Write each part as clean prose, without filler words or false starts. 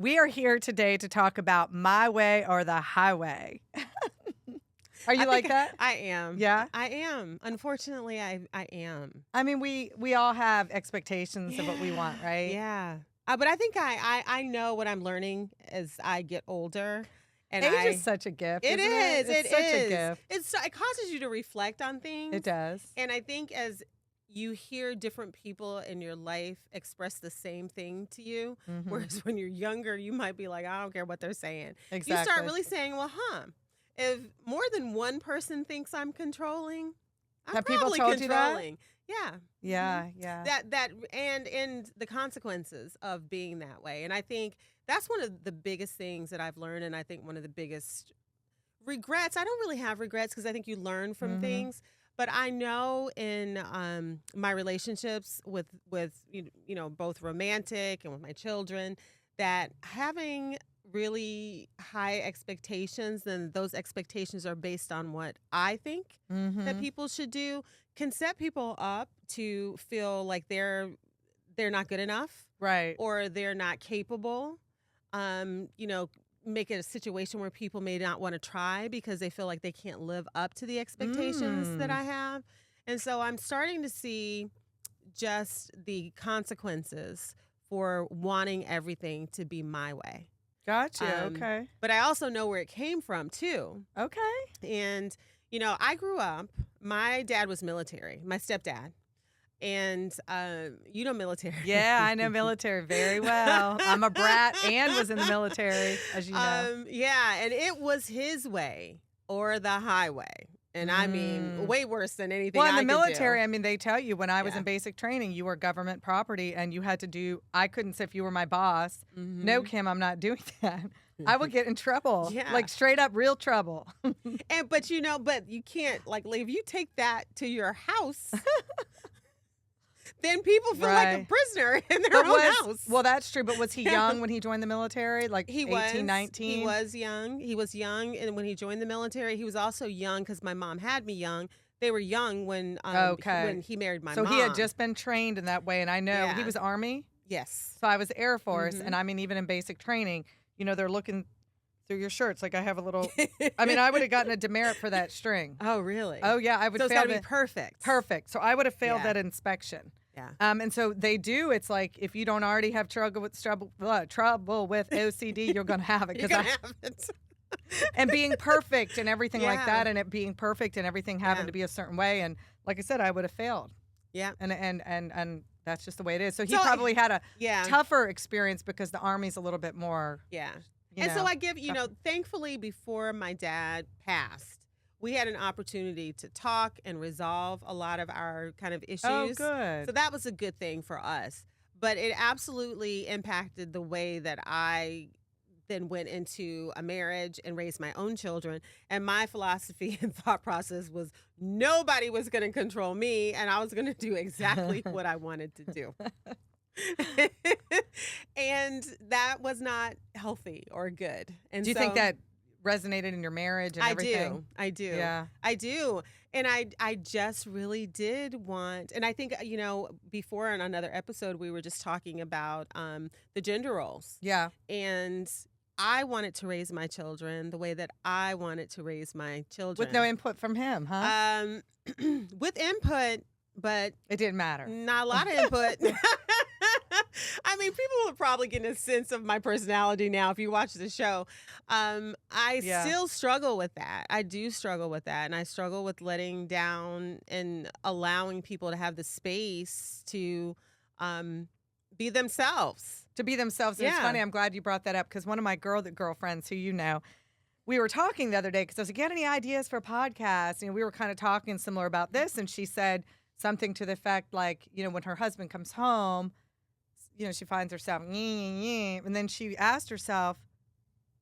We are here today to talk about my way or the highway. Are you like that? I am. Yeah? I am. Unfortunately, I am. I mean, we all have expectations of what we want, right? Yeah. But I think I know what I'm learning as I get older. And Age is such a gift. It isn't is. It's It such is. a gift. It causes you to reflect on things. It does. And I think as you hear different people in your life express the same thing to you, whereas when you're younger, you might be like, I don't care what they're saying. Exactly. You start really saying, well, if more than one person thinks I'm controlling, I'm Have people probably told controlling. you that? Yeah. Yeah. That and the consequences of being that way. And I think that's one of the biggest things that I've learned, and I think one of the biggest regrets. I don't really have regrets because I think you learn from things. But I know in my relationships with both romantic and with my children, that having really high expectations, and those expectations are based on what I think that people should do, can set people up to feel like they're not good enough, Right. or they're not capable. Make it a situation where people may not want to try because they feel like they can't live up to the expectations that I have. And so I'm starting to see just the consequences for wanting everything to be my way. Gotcha. Okay. But I also know where it came from too. Okay. And, I grew up, my dad was military, my stepdad. And military. Yeah, I know military very well. I'm a brat and was in the military, as you know. Yeah, and it was his way or the highway. And I mean, way worse than anything Well, in I the could military, do. I mean, they tell you when I was in basic training, you were government property and you had to do, I couldn't say if you were my boss, no, Kim, I'm not doing that. I would get in trouble, like straight up real trouble. But you can't, like, if you take that to your house, then people feel like a prisoner in their own house. Well, that's true. But was he young when he joined the military? Like he 18, 19? He was young. He was young. And when he joined the military, he was also young because my mom had me young. They were young when he married my mom. So he had just been trained in that way. And I know he was Army. Yes. So I was Air Force. And I mean, even in basic training, they're looking through your shirts. Like I have a little, I mean, I would have gotten a demerit for that string. Oh, really? Oh, yeah. I would So it's got to be perfect. Perfect. So I would have failed that inspection. Yeah. And so they do. It's like if you don't already have trouble with OCD, you're going to have it. You're going to have it. And being perfect and everything like that, and it being perfect and everything having to be a certain way. And like I said, I would have failed. Yeah. And that's just the way it is. So he probably had a tougher experience because the Army's a little bit more. Yeah. So I give, thankfully before my dad passed, we had an opportunity to talk and resolve a lot of our kind of issues. Oh, good. So that was a good thing for us. But it absolutely impacted the way that I then went into a marriage and raised my own children. And my philosophy and thought process was nobody was going to control me, and I was going to do exactly what I wanted to do. And that was not healthy or good. And do you think that resonated in your marriage and everything? I do. Yeah. I do. And I just really did want, and I think, before on another episode, we were just talking about the gender roles. Yeah. And I wanted to raise my children the way that I wanted to raise my children. With no input from him, huh? With input, but it didn't matter. Not a lot of input. I mean, people are probably getting a sense of my personality now if you watch the show. I still struggle with that. I do struggle with that. And I struggle with letting down and allowing people to have the space to be themselves. To be themselves. And it's funny, I'm glad you brought that up because one of my girlfriends who we were talking the other day because I was like, get any ideas for podcasts? And we were kind of talking similar about this. And she said something to the effect like, when her husband comes home, she finds herself, and then she asked herself,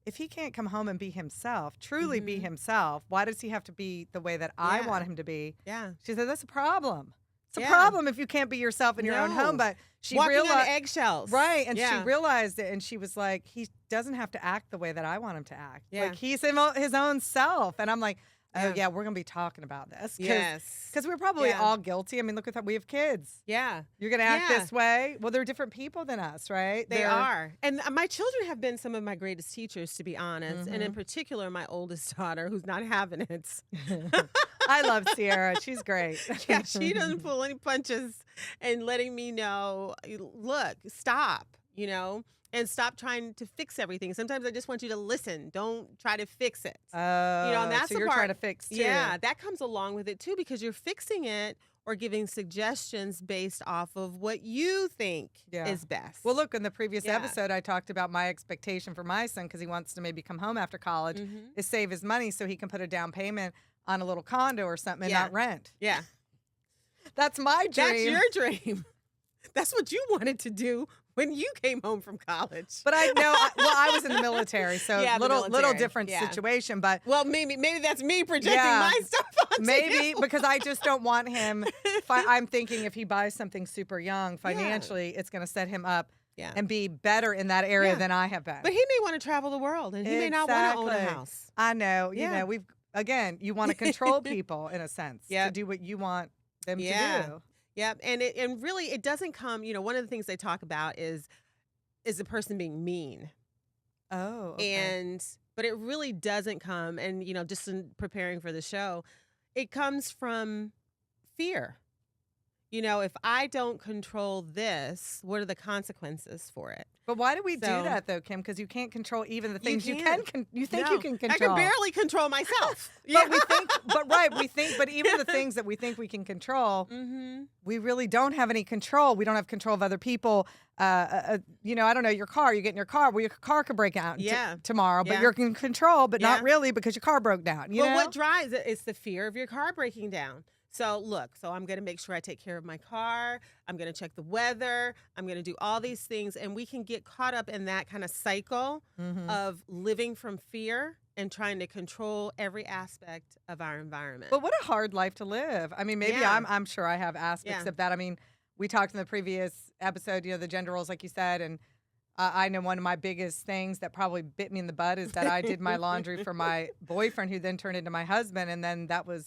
if he can't come home and be himself, truly be himself, why does he have to be the way that I want him to be? Yeah. She said, that's a problem. It's a problem if you can't be yourself in your own home. But she realized, on eggshells. Right. And she realized it and she was like, he doesn't have to act the way that I want him to act. Yeah. Like he's his own self. And I'm like, Oh, yeah, we're going to be talking about this. Yes. Because we're probably all guilty. I mean, look at that. We have kids. Yeah. You're going to act this way? Well, they're different people than us, right? They are. And my children have been some of my greatest teachers, to be honest. And in particular, my oldest daughter, who's not having it. I love Sierra. She's great. Yeah, she doesn't pull any punches and letting me know, look, stop, and stop trying to fix everything. Sometimes I just want you to listen. Don't try to fix it. Oh, And that's so the you're part, trying to fix too. Yeah, that comes along with it too, because you're fixing it or giving suggestions based off of what you think is best. Well, look, in the previous episode, I talked about my expectation for my son, because he wants to maybe come home after college, is save his money so he can put a down payment on a little condo or something and not rent. Yeah. That's my dream. That's your dream. That's what you wanted to do when you came home from college. But I was in the military, so little different situation. But well, maybe that's me projecting my stuff onto you. Because I just don't want him. I'm thinking if he buys something super young, financially, it's going to set him up and be better in that area than I have been. But he may want to travel the world, and he may not want to own a house. I know. You you want to control people in a sense to do what you want them to do. Yep, and really it doesn't come. One of the things they talk about is the person being mean. Oh, okay. But it really doesn't come. And just in preparing for the show, it comes from fear. If I don't control this, what are the consequences for it? But why do we do that though, Kim? Because you can't control even the things you can. You think you can control. I can barely control myself. But we think. But even the things that we think we can control, we really don't have any control. We don't have control of other people. I don't know, your car. You get in your car. Well, your car could break down tomorrow, but you're in control, but not really because your car broke down. You know? What drives it? It's the fear of your car breaking down. So I'm going to make sure I take care of my car. I'm going to check the weather. I'm going to do all these things. And we can get caught up in that kind of cycle of living from fear and trying to control every aspect of our environment. But what a hard life to live. I mean, maybe I'm sure I have aspects of that. I mean, we talked in the previous episode, the gender roles, like you said, and I know one of my biggest things that probably bit me in the butt is that I did my laundry for my boyfriend, who then turned into my husband, and then the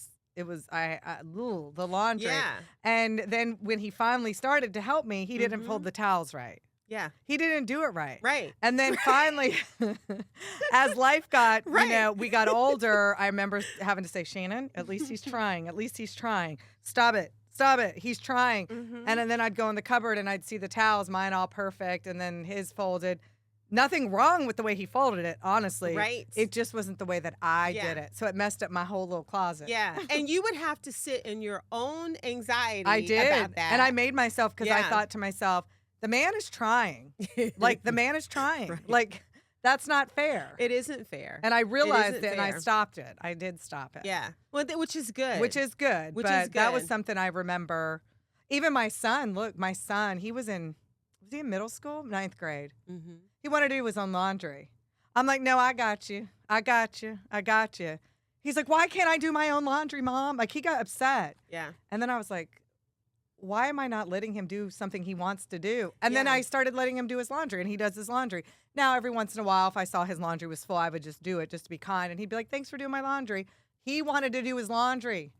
laundry. Yeah. And then when he finally started to help me, he didn't fold the towels right. Yeah. He didn't do it right. Right. And then finally, as life got, we got older, I remember having to say, Shannon, at least he's trying. At least he's trying. Stop it. He's trying. And then I'd go in the cupboard and I'd see the towels, mine all perfect, and then his folded. Nothing wrong with the way he folded it, honestly. Right. It just wasn't the way that I did it. So it messed up my whole little closet. Yeah. And you would have to sit in your own anxiety I did. about that. And I made myself, because I thought to myself, the man is trying. The man is trying. Right. Like, that's not fair. It isn't fair. And I realized it, and I stopped it. I did stop it. Yeah. Well, which is good. But that was something I remember. Even my son, was he in middle school? 9th grade. He wanted to do his own laundry. I'm like, no, I got you. He's like, why can't I do my own laundry, Mom? Like, he got upset. Yeah. And then I was like, why am I not letting him do something he wants to do? And then I started letting him do his laundry, and he does his laundry. Now, every once in a while, if I saw his laundry was full, I would just do it just to be kind. And he'd be like, thanks for doing my laundry. He wanted to do his laundry.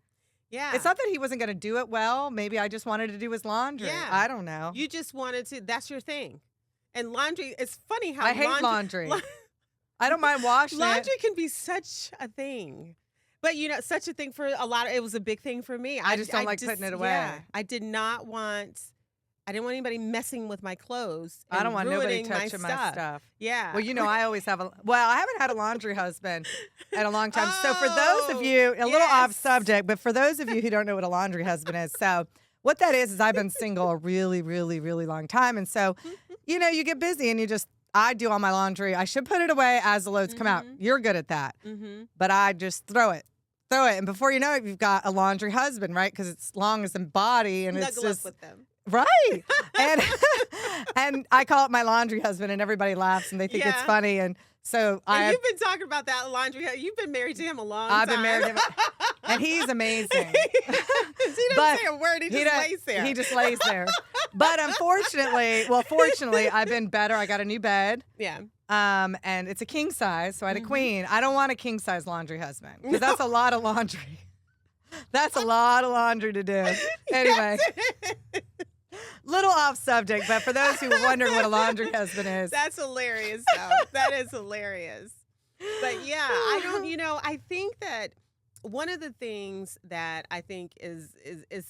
Yeah. It's not that he wasn't going to do it well. Maybe I just wanted to do his laundry. Yeah. I don't know. You just wanted to. That's your thing. And laundry, it's funny how I hate laundry. I don't mind washing laundry can be such a thing. But, such a thing for a lot of, it was a big thing for me. I just don't like putting it away. Yeah, I didn't want anybody messing with my clothes. I don't want nobody touching my stuff. Yeah. Well, I always have I haven't had a laundry husband in a long time. So for those of you, a little off subject, but for those of you who don't know what a laundry husband is, so what that is I've been single a really, really, really long time. And so, you get busy and I do all my laundry. I should put it away as the loads come out. You're good at that. But I just throw it. And before you know it, you've got a laundry husband, right? Because it's long as a body, and it's just up with them. Right. And I call it my laundry husband, and everybody laughs and they think it's funny. And so you've been talking about that laundry. You've been married to him a long time. I've been married to him, and he's amazing. He doesn't say a word. He just lays there. He just lays there. But fortunately, I've been better. I got a new bed. Yeah. And it's a king size, so I had a queen. I don't want a king size laundry husband because that's a lot of laundry. That's a lot of laundry to do. Anyway, little off subject, but for those who were wondering what a laundry husband is. That's hilarious, though. That is hilarious. But yeah, I think that one of the things that I think is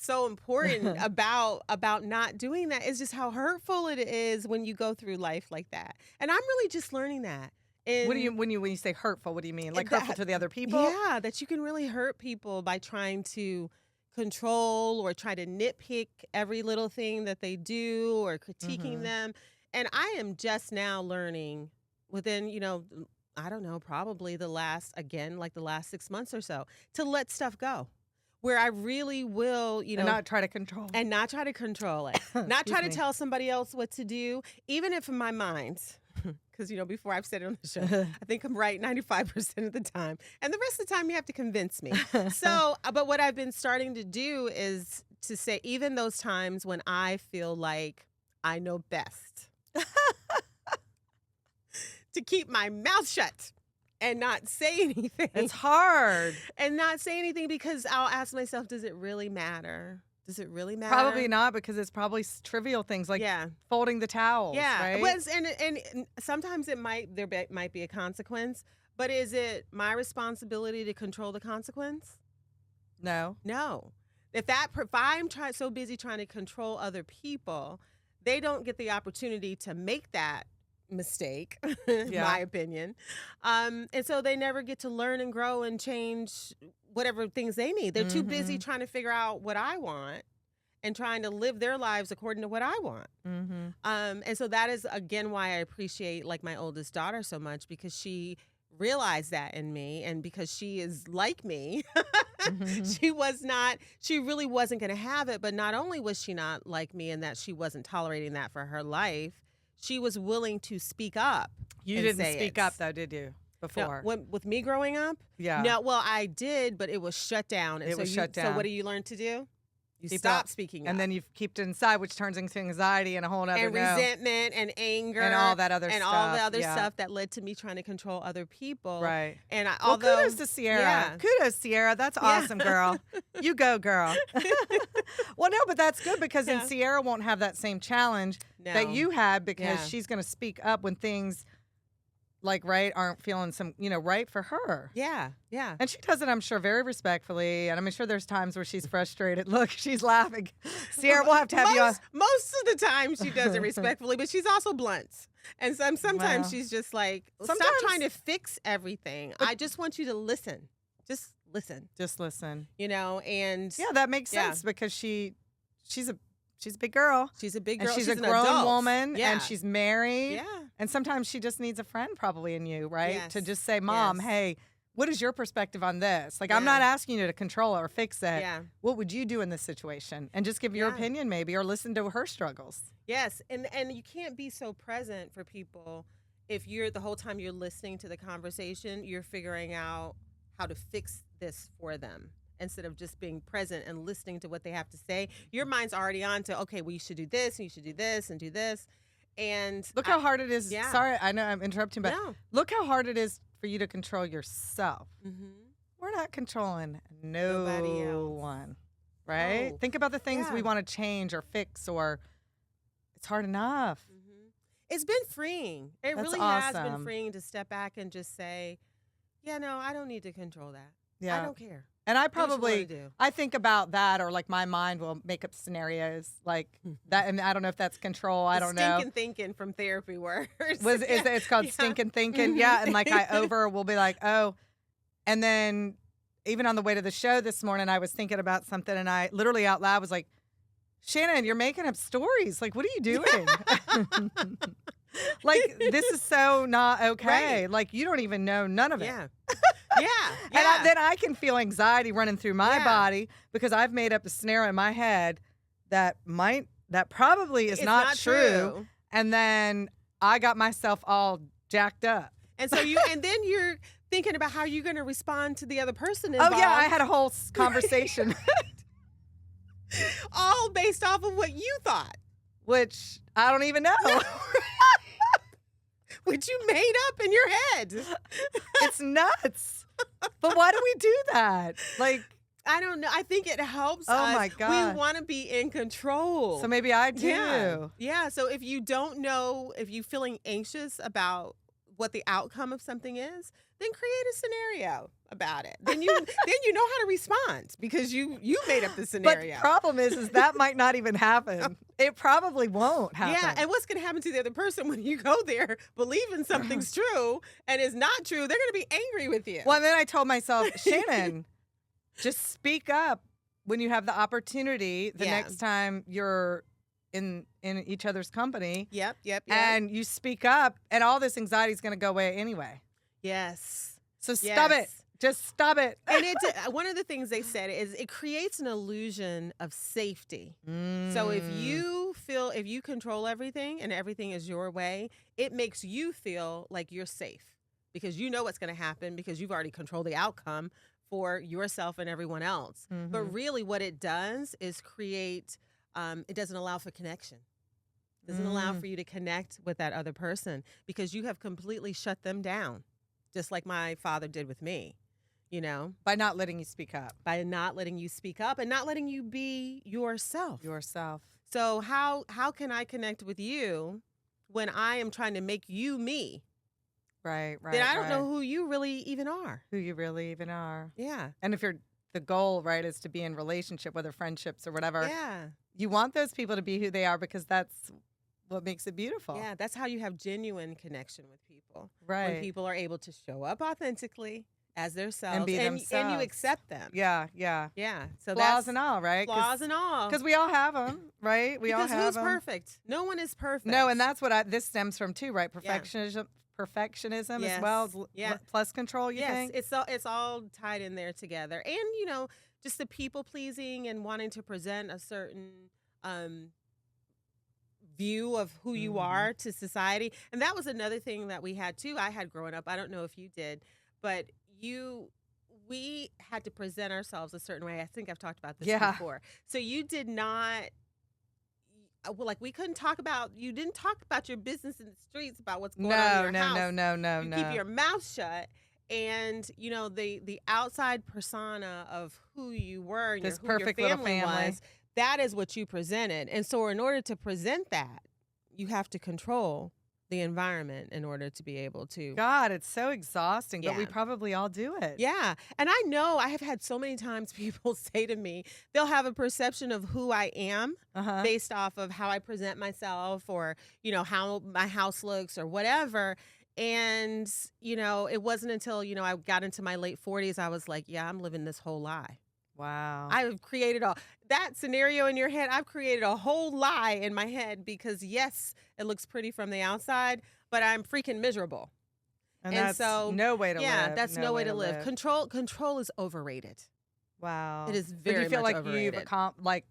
so important about not doing that is just how hurtful it is when you go through life like that. And I'm really just learning that. What do you when you say hurtful? What do you mean? Like hurtful to the other people? Yeah, that you can really hurt people by trying to control or try to nitpick every little thing that they do or critiquing them. And I am just now learning within, I don't know, probably the last 6 months or so, to let stuff go. Where I really will, and not try to control. And not try to control it. Not try to tell somebody else what to do, even if in my mind, because, before I've said it on the show, I think I'm right 95% of the time. And the rest of the time you have to convince me. So, but what I've been starting to do is to say, even those times when I feel like I know best, to keep my mouth shut and not say anything. It's hard. And not say anything because I'll ask myself, does it really matter? Does it really matter? Probably not, because it's probably trivial things like folding the towels. Yeah, right? And sometimes there might be a consequence, but is it my responsibility to control the consequence? No. If I'm so busy trying to control other people, they don't get the opportunity to make that mistake, in my opinion. And so they never get to learn and grow and change whatever things they need. They're too busy trying to figure out what I want and trying to live their lives according to what I want. And so that is, again, why I appreciate my oldest daughter so much, because she realized that in me, and because she is like me, she really wasn't going to have it. But not only was she not like me and that she wasn't tolerating that for her life, she was willing to speak up. You didn't speak up, though, did you? Before? No, with me growing up? Yeah. No, well, I did, but it was shut down. And it was shut down. So what do you learn to do? You stop speaking up. And then you keep it inside, which turns into anxiety and a whole other and resentment and anger. And all that other and stuff. And all the other stuff that led to me trying to control other people. Right. And kudos to Sierra. Yeah. Kudos, Sierra. That's awesome, girl. You go, girl. Well, no, but that's good, because then Sierra won't have that same challenge that you had, because she's going to speak up when things aren't feeling right for her. Yeah. And she does it, I'm sure, very respectfully. And I'm sure there's times where she's frustrated. Look, she's laughing. Sierra, we'll have to have you on. Most of the time she does it respectfully, but she's also blunt. And sometimes she's just like, stop trying to fix everything. I just want you to listen. Just listen. Just listen. And yeah, that makes sense, because she's a big girl. She's a big girl. And she's a an grown adult. woman, and she's married. Yeah. And sometimes she just needs a friend, probably, in you, right? Yes. To just say, Mom, hey, what is your perspective on this? I'm not asking you to control it or fix it. Yeah. What would you do in this situation? And just give your opinion, maybe, or listen to her struggles. Yes. And you can't be so present for people if the whole time you're listening to the conversation, you're figuring out how to fix this for them, instead of just being present and listening to what they have to say. Your mind's already on to, okay, well, you should do this, and you should do this, and do this. And look how hard it is. Yeah. Sorry, I know I'm interrupting, but look how hard it is for you to control yourself. We're not controlling nobody else. One, right? No. Think about the things we want to change or fix, or it's hard enough. It's been freeing. It That's really awesome. has been freeing to step back and just say, yeah, no, I don't need to control that. Yeah. I don't care. And I think about that, or my mind will make up scenarios like that. And I don't know if that's control. I don't know. Stinking thinking from therapy words. It's called stinking thinking. Yeah. And will be like, oh, and then even on the way to the show this morning, I was thinking about something, and I literally out loud was like, Shannon, you're making up stories. What are you doing? This is so not okay. Right. You don't even know none of it. Yeah. And then I can feel anxiety running through my body, because I've made up a scenario in my head that probably is not true. And then I got myself all jacked up. And so then you're thinking about how you're going to respond to the other person involved. Oh yeah, I had a whole conversation. All based off of what you thought. Which I don't even know. which you made up in your head. It's nuts. But why do we do that? Like, I don't know. I think it helps oh us. my God. We want to be in control. So maybe I do. Yeah. So if you don't know, if you're feeling anxious about what the outcome of something is, then create a scenario about it. Then you know how to respond because you made up the scenario. But the problem is that might not even happen. It probably won't happen. Yeah, and what's going to happen to the other person when you go there believing something's true and it's not true? They're going to be angry with you. Well, and then I told myself, Shannon, just speak up when you have the opportunity the next time you're in each other's company. Yep. And you speak up, and all this anxiety is going to go away anyway. Yes. So stop it. Just stop it. And one of the things they said is it creates an illusion of safety. So if you control everything and everything is your way, it makes you feel like you're safe because you know what's going to happen because you've already controlled the outcome for yourself and everyone else. But really what it does is create, it doesn't allow for connection. It doesn't allow for you to connect with that other person because you have completely shut them down, just like my father did with me. By not letting you speak up. By not letting you speak up and not letting you be yourself. So how can I connect with you when I am trying to make you me? Right. Then I don't know who you really even are. Yeah. And if the goal, right, is to be in relationship, whether friendships or whatever. Yeah. You want those people to be who they are because that's what makes it beautiful. Yeah, that's how you have genuine connection with people. Right. When people are able to show up authentically as themselves and be themselves. And you accept them. Yeah. So flaws and all, right? Flaws and all. Because we all have them, right? Because who's perfect? No one is perfect. No, and that's what this stems from too, right? Perfectionism as well as plus control, you think? Yes, it's all tied in there together. And, just the people pleasing and wanting to present a certain view of who you are to society. And that was another thing that we had too. I had growing up. I don't know if you did, but we had to present ourselves a certain way. I think I've talked about this before. So you did not, we couldn't talk about, you didn't talk about your business in the streets about what's going on in your house. No. You keep your mouth shut. And, the outside persona of who you were and who your family was, that is what you presented. And so in order to present that, you have to control the environment in order to be able to. God, it's so exhausting, but we probably all do it. Yeah. And I know I have had so many times people say to me, they'll have a perception of who I am based off of how I present myself or, how my house looks or whatever. And, it wasn't until, I got into my late 40s, I was like, yeah, I'm living this whole lie. Wow. I've created that scenario in your head. I've created a whole lie in my head because, yes, it looks pretty from the outside, but I'm freaking miserable. And that's no way to live. Yeah, that's no way to live. Control is overrated. Wow. It is very Do you feel much like overrated. you've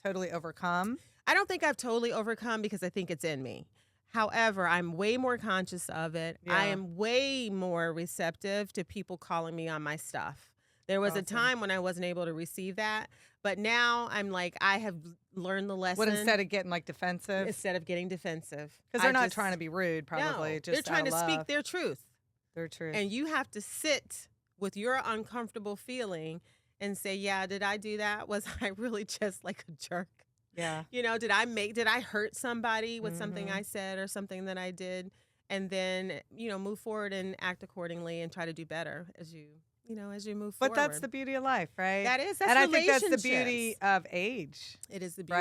totally overcome? I don't think I've totally overcome because I think it's in me. However, I'm way more conscious of it. Yeah. I am way more receptive to people calling me on my stuff. There was a time when I wasn't able to receive that, but now I'm like, I have learned the lesson. What, instead of getting defensive? Instead of getting defensive. Because they're not trying to be rude, probably. No, just they're trying to speak their truth. Their truth. And you have to sit with your uncomfortable feeling and say, yeah, did I do that? Was I really just like a jerk? Yeah. Did I hurt somebody with something I said or something that I did? And then, move forward and act accordingly and try to do better as you move forward. But that's the beauty of life, right? That's and I think that's the beauty of age. It is the beauty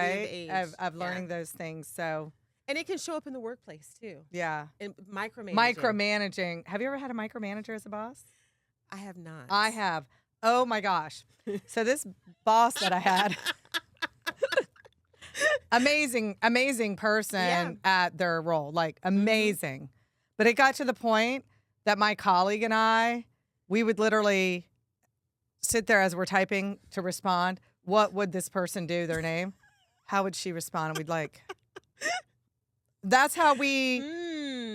of age. Of learning those things. So. And it can show up in the workplace too. Yeah. And micromanaging. Have you ever had a micromanager as a boss? I have not. I have. Oh my gosh. So this boss that I had, amazing person at their role, amazing. But it got to the point that my colleague and I, we would literally sit there as we're typing to respond. What would this person do? Their name? How would she respond? And we'd that's how we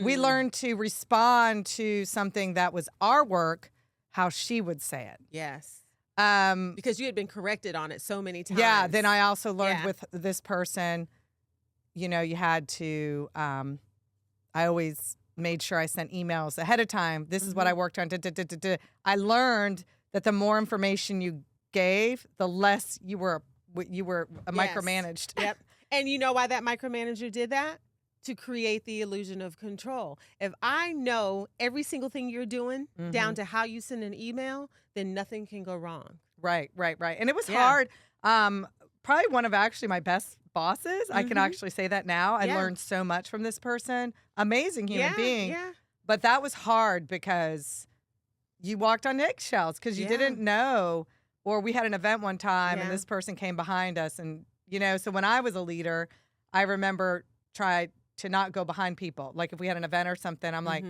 learned to respond to something that was our work, how she would say it. Yes. Because you had been corrected on it so many times. Yeah. Then I also learned with this person, you had to, I always made sure I sent emails ahead of time. This is what I worked on. I learned that the more information you gave, the less you were micromanaged. Yep. And you know why that micromanager did that? To create the illusion of control. If I know every single thing you're doing down to how you send an email, then nothing can go wrong. Right. And it was hard. Probably one of actually my best bosses. I can actually say that now. I learned so much from this person. Amazing human being. Yeah. But that was hard because you walked on eggshells because you didn't know. Or we had an event one time and this person came behind us. And, so when I was a leader, I remember tried to not go behind people. Like if we had an event or something, I'm like,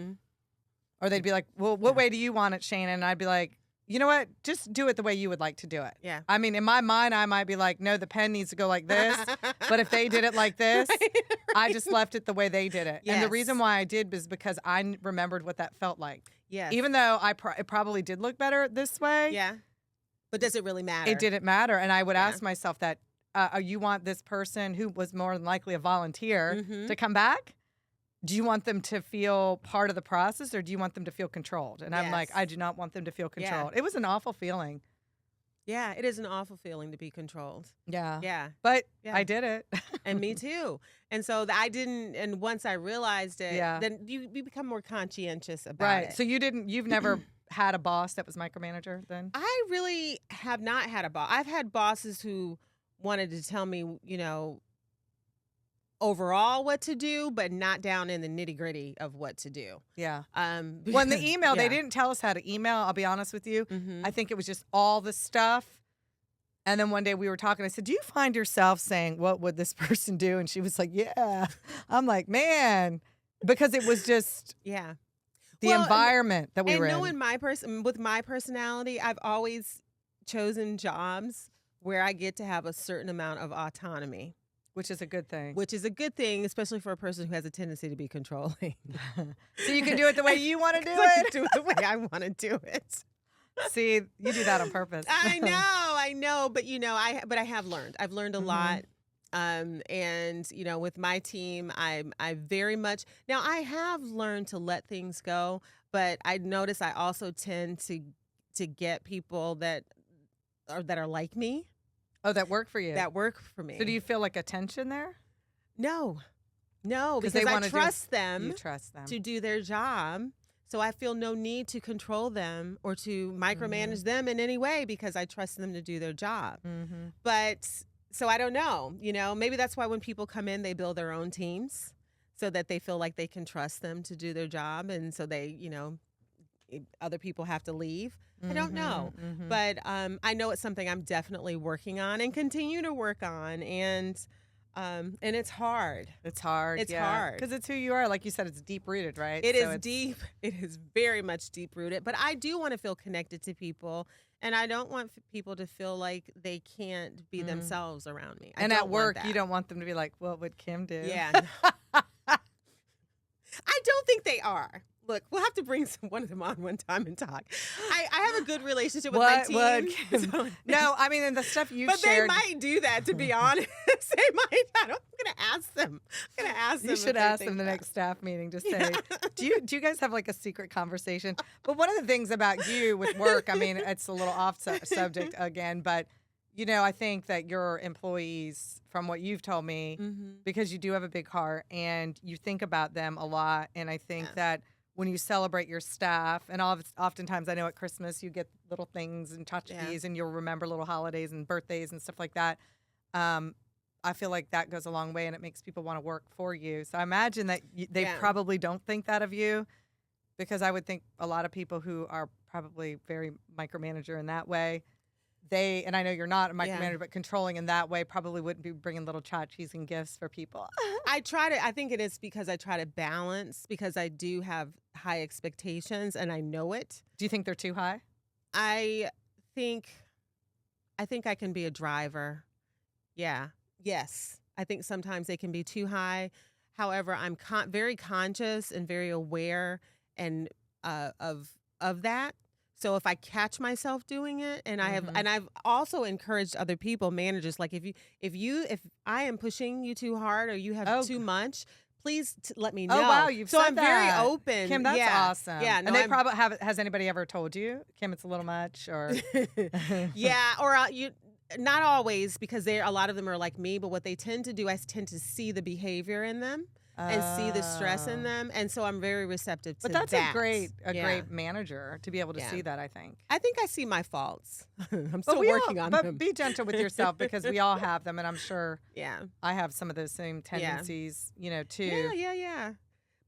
or they'd be like, well, what way do you want it, Shana? And I'd be like, you know what? Just do it the way you would like to do it. Yeah. I mean, in my mind, I might be like, no, the pen needs to go like this. But if they did it like this, I just left it the way they did it. Yes. And the reason why I did was because I remembered what that felt like. Yes. Even though it probably did look better this way. Yeah. But does it really matter? It didn't matter. And I would ask myself that, you want this person who was more than likely a volunteer to come back? Do you want them to feel part of the process or do you want them to feel controlled? And I'm like, I do not want them to feel controlled. It was an awful feeling. Yeah, it is an awful feeling to be controlled. Yeah. Yeah. But I did it. And me too. And so I didn't, and once I realized it, then you become more conscientious about it. So you've never had a boss that was micromanager then? I really have not had a boss. I've had bosses who wanted to tell me, overall what to do, but not down in the nitty gritty of what to do. Yeah. Because, when the email, they didn't tell us how to email. I'll be honest with you. I think it was just all the stuff. And then one day we were talking. I said, do you find yourself saying, what would this person do? And she was like, yeah. I'm like, man, because it was just the environment that we were in. And with my personality, I've always chosen jobs where I get to have a certain amount of autonomy. Which is a good thing. Which is a good thing, especially for a person who has a tendency to be controlling. So you can do it the way you want to do it? I can do it the way I want to do it. See, you do that on purpose. I know. But, I have learned. I've learned a lot. And, with my team, I very much, now I have learned to let things go, but I notice I also tend to get people that are like me. Oh, that work for you. That work for me. So do you feel like a tension there? No, because I trust them. You trust them to do their job. So I feel no need to control them or to micromanage them in any way because I trust them to do their job. But so I don't know. Maybe that's why when people come in, they build their own teams so that they feel like they can trust them to do their job, and so they, other people have to leave. I don't know. But I know it's something I'm definitely working on and continue to work on. And it's hard. It's hard. It's hard. Because it's who you are. Like you said, it's deep-rooted, right? It is deep. It is very much deep-rooted. But I do want to feel connected to people. And I don't want people to feel like they can't be themselves around me. And at work, you don't want them to be like, what would Kim do? Yeah. I don't think they are. Look, we'll have to bring one of them on one time and talk. I have a good relationship with my team. No, I mean, and the stuff you shared. But they might do that, to be honest. They might. I'm going to ask them. You should ask them the next staff meeting. Just say, do you guys have like a secret conversation? But one of the things about you with work, I mean, it's a little off subject again, but I think that your employees, from what you've told me, because you do have a big heart and you think about them a lot, and I think that when you celebrate your staff, and oftentimes I know at Christmas you get little things and tchotchkes and you'll remember little holidays and birthdays and stuff like that. I feel like that goes a long way and it makes people want to work for you. So I imagine that they probably don't think that of you, because I would think a lot of people who are probably very micromanager in that way, and I know you're not a micromanager, but controlling in that way, probably wouldn't be bringing little tchotchkes and gifts for people. I think it is because I try to balance, because I do have high expectations and I know it. Do you think they're too high? I think I can be a driver. Yeah. Yes. I think sometimes they can be too high. However, I'm very conscious and very aware and of that. So if I catch myself doing it, and I've also encouraged other people, managers, like if I am pushing you too hard or you have too much, please let me know. Oh, wow, you've so said I'm that. very open. Kim, that's yeah. awesome. Yeah, no, and they probably have. Has anybody ever told you, Kim, it's a little much, or? yeah, or you. Not always, because a lot of them are like me, but what they tend to do, I tend to see the behavior in them and see the stress in them, and so I'm very receptive to But that's that. a great manager to be able to see that, I think. I think I see my faults. I'm still working on them. But be gentle with yourself, because we all have them, and I'm sure yeah, I have some of those same tendencies, too. Yeah.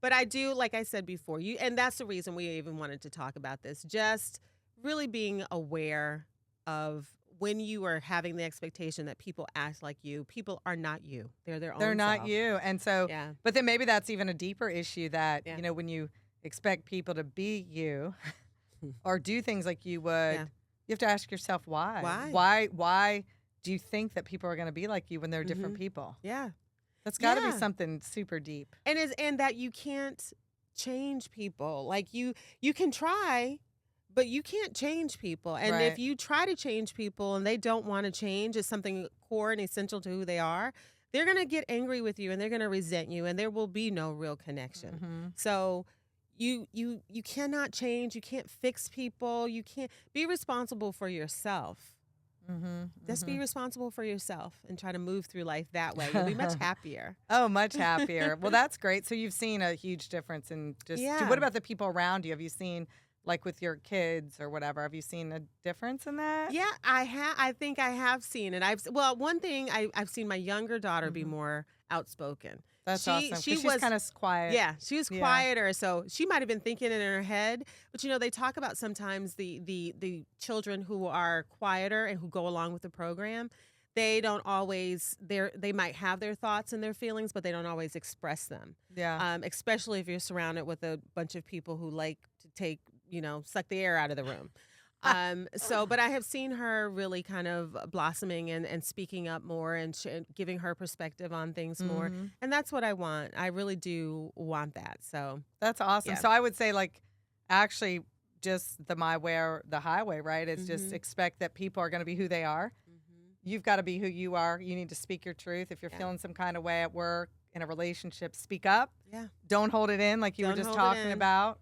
But I do, like I said before, and that's the reason we even wanted to talk about this, just really being aware of when you are having the expectation that people act like you. People are not you. They're their own They're not self. you. And so, but then maybe that's even a deeper issue that, when you expect people to be you or do things like you would, you have to ask yourself why. Why do you think that people are going to be like you when they're different people? Yeah. That's got to be something super deep. And that you can't change people. Like you can try, but you can't change people. And if you try to change people and they don't want to change, it's something core and essential to who they are, they're going to get angry with you and they're going to resent you, and there will be no real connection. So you cannot change. You can't fix people. You can't be responsible for yourself. Just be responsible for yourself and try to move through life that way. You'll be much happier. Oh, much happier. Well, that's great. So you've seen a huge difference in just, what about the people around you? Have you seen, like with your kids or whatever, have you seen a difference in that? Yeah, I think I have seen it. One thing, I've seen my younger daughter be more outspoken. That's awesome. She's kind of quiet. Yeah, she was quieter, so she might have been thinking it in her head. But they talk about sometimes the children who are quieter and who go along with the program, they don't always, they might have their thoughts and their feelings, but they don't always express them. Yeah. Especially if you're surrounded with a bunch of people who like to take, suck the air out of the room. But I have seen her really kind of blossoming and speaking up more and giving her perspective on things more. And that's what I want. I really do want that. So that's awesome. Yeah. So I would say, like, actually just the my way or the highway, right? It's just expect that people are going to be who they are. You've got to be who you are. You need to speak your truth. If you're feeling some kind of way at work, in a relationship, speak up. Yeah. Don't hold it in, like you were just talking about.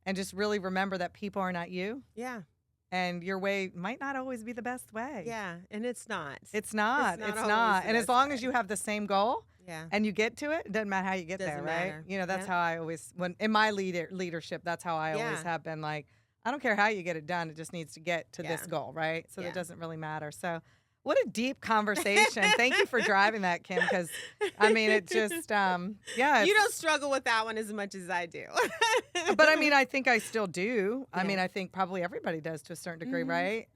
And just really remember that people are not you. Yeah. And your way might not always be the best way. Yeah. And it's not. It's not. And as long as you have the same goal and you get to it, it doesn't matter how you get there, right? Matter. That's how I always, in my leadership, that's how I always have been, like, I don't care how you get it done. It just needs to get to this goal, right? So it doesn't really matter. So what a deep conversation. Thank you for driving that, Kim, because, it just, You don't struggle with that one as much as I do. But, I think I still do. I think probably everybody does to a certain degree, right?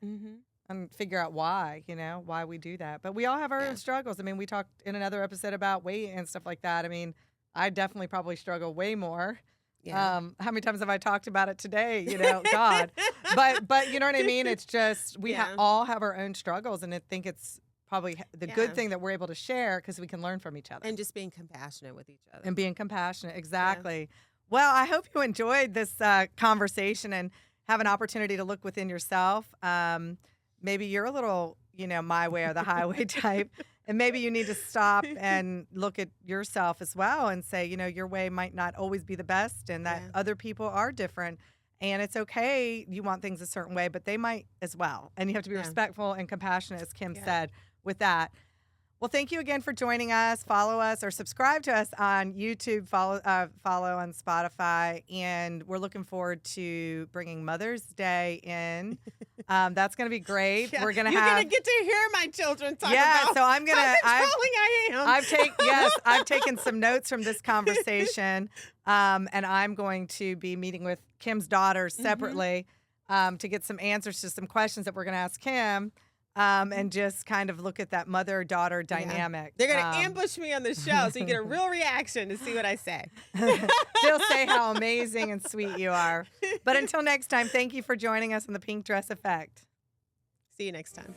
And figure out why, why we do that. But we all have our own struggles. We talked in another episode about weight and stuff like that. I definitely probably struggle way more. Yeah. How many times have I talked about it today? God. But you know what I mean? It's just we all have our own struggles, and I think it's probably the good thing that we're able to share because we can learn from each other. And just being compassionate with each other. And being compassionate, exactly. Well, I hope you enjoyed this conversation and have an opportunity to look within yourself. Maybe you're a little, my way or the highway type. And maybe you need to stop and look at yourself as well and say, your way might not always be the best, and that other people are different. And it's okay. You want things a certain way, but they might as well. And you have to be respectful and compassionate, as Kim said, with that. Well, thank you again for joining us. Follow us or subscribe to us on YouTube. Follow on Spotify. And we're looking forward to bringing Mother's Day in. That's going to be great. We're going to You're going to get to hear my children talk about so I'm going to. how controlling I am. I've taken some notes from this conversation, and I'm going to be meeting with Kim's daughter separately to get some answers to some questions that we're going to ask Kim. And just kind of look at that mother-daughter dynamic. They're going to ambush me on the show so you get a real reaction to see what I say. They'll say how amazing and sweet you are. But until next time, thank you for joining us on the Pink Dress Effect. See you next time.